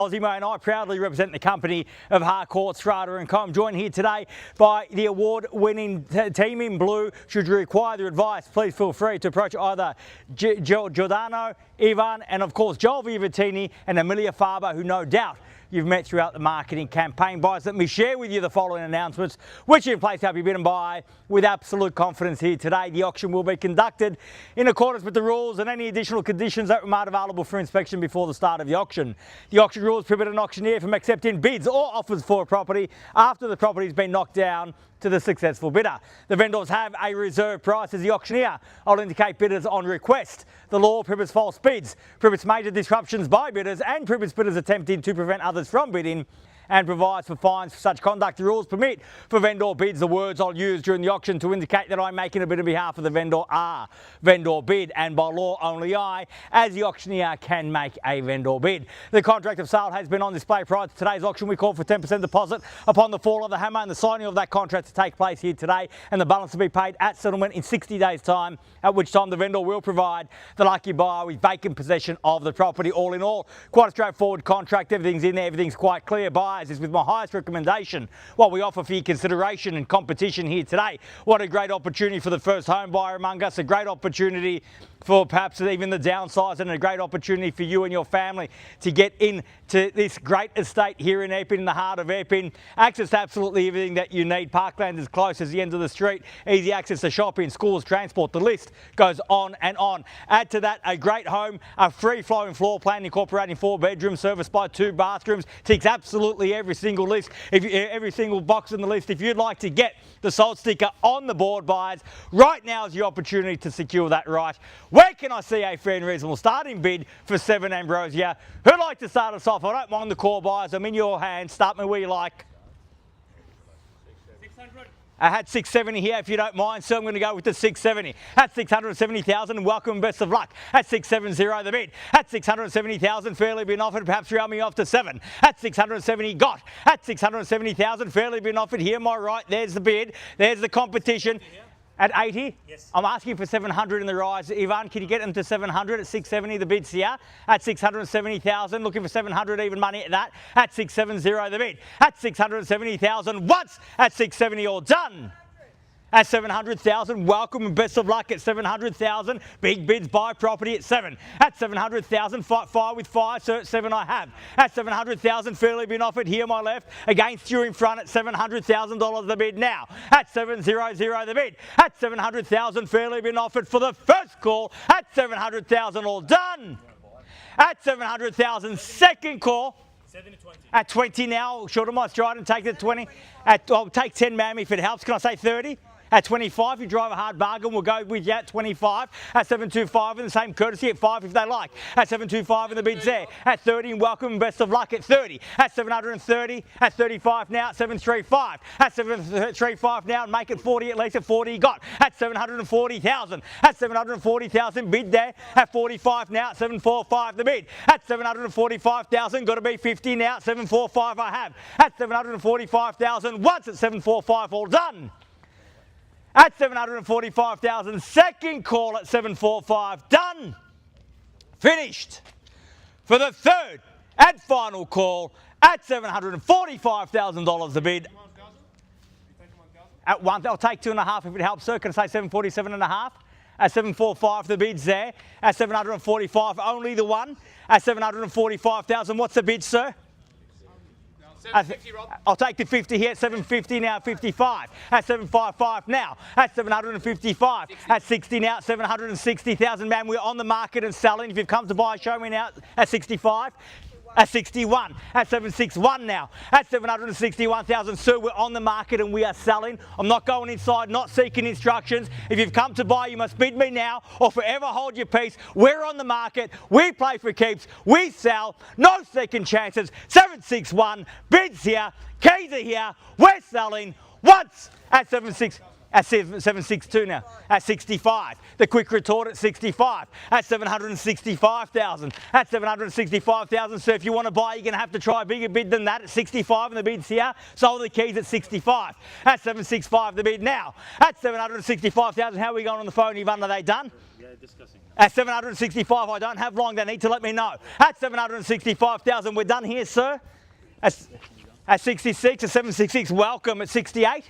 Ozzimo and I proudly represent the company of Harcourts, Rata and Co. I'm joined here today by the award-winning team in blue. Should you require their advice, please feel free to approach either Giordano, Ivan and of course Joel Viavattene and Emilia Faba, who no doubt you've met throughout the marketing campaign. Guys, let me share with you the following announcements, which in place have you bidden by with absolute confidence here today. The auction will be conducted in accordance with the rules and any additional conditions that were made available for inspection before the start of the auction. The auction rules prohibit an auctioneer from accepting bids or offers for a property after the property has been knocked down to the successful bidder. The vendors have a reserve price as the auctioneer. I'll indicate bidders on request. The law prohibits false bids, prohibits major disruptions by bidders and prohibits bidders attempting to prevent others from bidding and provides for fines for such conduct. The rules permit for vendor bids. The words I'll use during the auction to indicate that I'm making a bid on behalf of the vendor are vendor bid, and by law only I, as the auctioneer, can make a vendor bid. The contract of sale has been on display prior to today's auction. We call for 10% deposit upon the fall of the hammer and the signing of that contract to take place here today, and the balance to be paid at settlement in 60 days' time, at which time the vendor will provide the lucky buyer with vacant possession of the property. All in all, quite a straightforward contract. Everything's in there, everything's quite clear. Buyers is with my highest recommendation what we offer for your consideration and competition here today. What a great opportunity for the first home buyer among us, a great opportunity for perhaps even the downsize, and a great opportunity for you and your family to get into this great estate here in Epping, in the heart of Epping. Access to absolutely everything that you need. Parkland is close as the end of the street. Easy access to shopping, schools, transport. The list goes on and on. Add to that a great home, a free-flowing floor plan incorporating 4 bedrooms, serviced by 2 bathrooms. Ticks absolutely every single list, every single box in the list. If you'd like to get the sold sticker on the board, buyers, right now is your opportunity to secure that right. Where can I see a fair and reasonable starting bid for 7 Ambrosia? Who'd like to start us off? I don't mind the call, buyers. I'm in your hands. Start me where you like. 600. I had 670 here, if you don't mind, so I'm going to go with the 670. At 670,000, and welcome and best of luck. At 670 the bid. At 670,000, fairly been offered, perhaps round me off to 7. At 670, got. At 670,000, fairly been offered, here my right, there's the bid, there's the competition. At 80? Yes. I'm asking for 700 in the rise. Ivan, can you get them to 700 at 670? The bid's here. At 670,000, looking for 700 even money at that. At 670 the bid. At 670,000 once. At 670 all done. At 700,000, welcome and best of luck at 700,000. Big bids buy property at 7. At 700,000, fight fire with fire, so at 7 I have. At 700,000, fairly been offered, here my left. Against you in front at $700,000 the bid now. At 700 the bid. At 700,000, fairly been offered for the first call. At 700,000 all done. At 700,000, second call. 7 to 20. At 20 now, short of my stride and take it 20. I'll take 10, ma'am, if it helps. Can I say 30? At 25, you drive a hard bargain, we'll go with you at 25. At 725 in the same courtesy, at 5 if they like. At 725 in the bid's there. At 30, and welcome and best of luck at 30. At 730, at 35 now, at 735. At 735 now, and make it 40 at least. At 40 you got. At 740,000. At 740,000, bid there. At 45 now, at 745 the bid. At 745,000, got to be 50 now, at 745 I have. At 745,000, once at 745 all done. At 745,000, second call at 745, done, finished. For the third and final call at $745,000 the bid. At 1, I'll take 2.5 if it helps, sir. Can I say 747.5? At 745 the bid's there. At 745 only the one. At 745,000, what's the bid, sir? 750, Rob. I'll take the 50 here at 750 now, 55. At 755 now, at 755. 60. At 60 now, 760,000. Man, we're on the market and selling. If you've come to buy, show me now at 65. At 61, at 761 now, at 761,000, sir, we're on the market and we are selling. I'm not going inside, not seeking instructions. If you've come to buy, you must bid me now or forever hold your peace. We're on the market, we play for keeps, we sell, no second chances. 761, bids here, keys are here, we're selling once at 76. At 762 now. At 65. The quick retort at 65. At 765,000. At 765,000. So if you want to buy, you're going to have to try a bigger bid than that at 65, and the bid's here. Sold the keys at 65. At 765, the bid now. At 765,000. How are we going on the phone, Ivan? Are they done? Yeah, discussing. At 765, I don't have long. They need to let me know. At 765,000, we're done here, sir. At 66, at 766, welcome. At 68.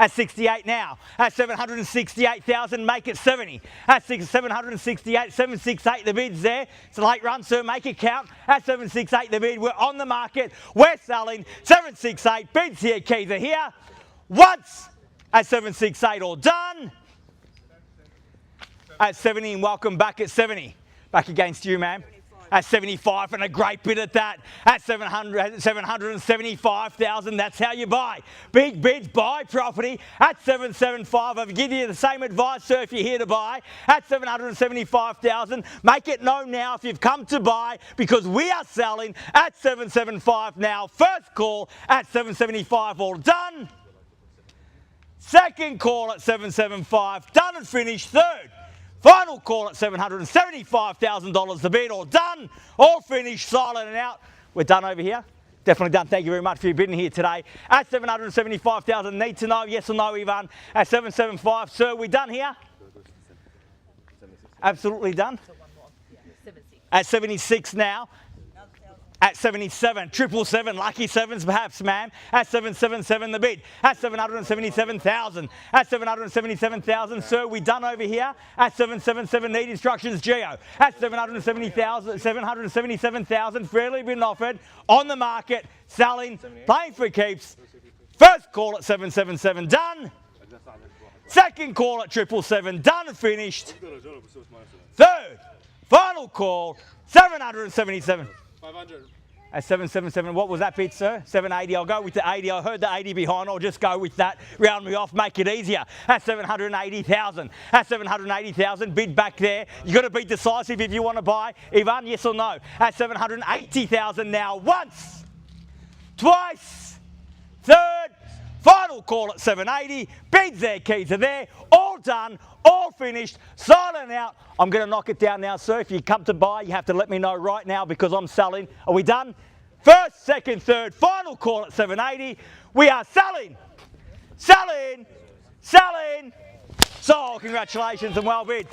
At 68 now. At 768,000, make it 70. At 768, 768, the bid's there. It's a late run, sir, make it count. At 768, the bid, we're on the market. We're selling. 768, bids here, keys are here. Once at 768, all done. At 70, and welcome back at 70. Back against you, ma'am. At 75, and a great bid at that. At 775,000, that's how you buy. Big bids, buy property. At 775, I've given you the same advice, sir, if you're here to buy. At 775,000, make it known now if you've come to buy, because we are selling at 775 now. First call at 775, all done. Second call at 775, done and finished. Third. Final call at $775,000 the bid, all done, all finished, silent and out. We're done over here. Definitely done. Thank you very much for your bidding here today. At 775,000, need to know, yes or no, Ivan. At 775, sir, we done here? Absolutely done. At 76 now. At 77, 777, lucky sevens perhaps, ma'am. At 777, the bid. At 777,000. At 777,000, sir, we done over here. At 777, need instructions, Geo. At 777,000, fairly been offered, on the market, selling, playing for keeps. First call at 777, done. Second call at 777, done and finished. Third, final call, 777. 500. At 777, what was that bid, sir? 780, I'll go with the 80. I heard the 80 behind, I'll just go with that. Round me off, make it easier. At 780,000. At 780,000, bid back there. You've got to be decisive if you want to buy. Ivan, yes or no? At 780,000 now, once, twice, third, final call at 780. Bids there, keys are there, all done, all finished, silent out. I'm going to knock it down now, sir. If you come to buy, you have to let me know right now because I'm selling. Are we done? First, second, third, final call at 780. We are selling, selling, selling. So, congratulations and well bid.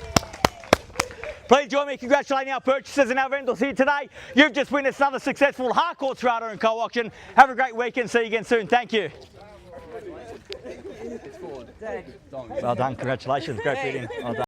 Please join me in congratulating our purchasers and our vendors here today. You've just witnessed another successful Harcourts Rata and Co auction. Have a great weekend. See you again soon. Thank you. Well done. Congratulations. Great bidding. Well done.